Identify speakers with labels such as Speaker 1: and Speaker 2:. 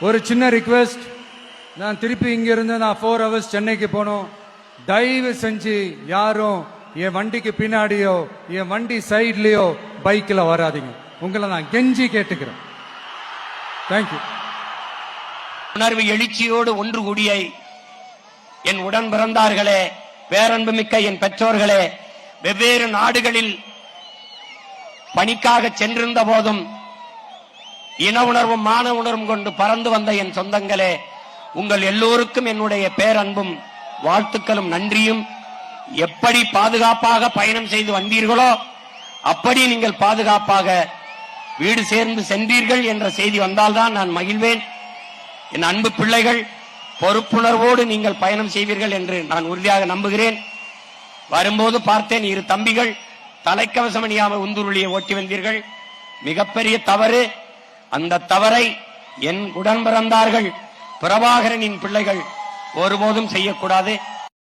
Speaker 1: ஒரு சின்ன ரிக்வெஸ்ட், நான் திருப்பி இங்கிருந்து நான் 4 hours சென்னைக்கு போனோம். தயவு செஞ்சு யாரும் என் வண்டிக்கு பின்னாடியோ என் வண்டி சைட்லயோ பைக்கில் வராதிங்க. உங்களை நான் கெஞ்சி கேட்டுக்கிறேன். தேங்க்யூ.
Speaker 2: உணர்வு எழுச்சியோடு ஒன்று கூடிய என் உடன் பிறந்தார்களே, பேரன்புமிக்க என் பெற்றோர்களே, வெவ்வேறு நாடுகளில் பணிக்காக சென்றிருந்த போதும் இன உணர்வும் மான உணர்வும் கொண்டு பறந்து வந்த என் சொந்தங்களே, உங்கள் எல்லோருக்கும் என்னுடைய பேரன்பும் வாழ்த்துக்களும் நன்றியும். எப்படி பாதுகாப்பாக பயணம் செய்து வந்தீர்களோ அப்படி நீங்கள் பாதுகாப்பாக வீடு சேர்ந்து சென்றீர்கள் என்ற செய்தி வந்தால்தான் நான் மகிழ்வேன். என் அன்பு பிள்ளைகள், பொறுப்புணர்வோடு நீங்கள் பயணம் செய்வீர்கள் என்று நான் உறுதியாக நம்புகிறேன். வரும்போது பார்த்தேன், 2 தம்பிகள் தலைக்கவசம் அணியாமல் உந்துருளியை ஓட்டி வந்தீர்கள். மிகப்பெரிய தவறு. அந்த தவறை என் உடன் பிறந்தார்கள் பிரபாகரனின் பிள்ளைகள் ஒருபோதும் செய்யக்கூடாது.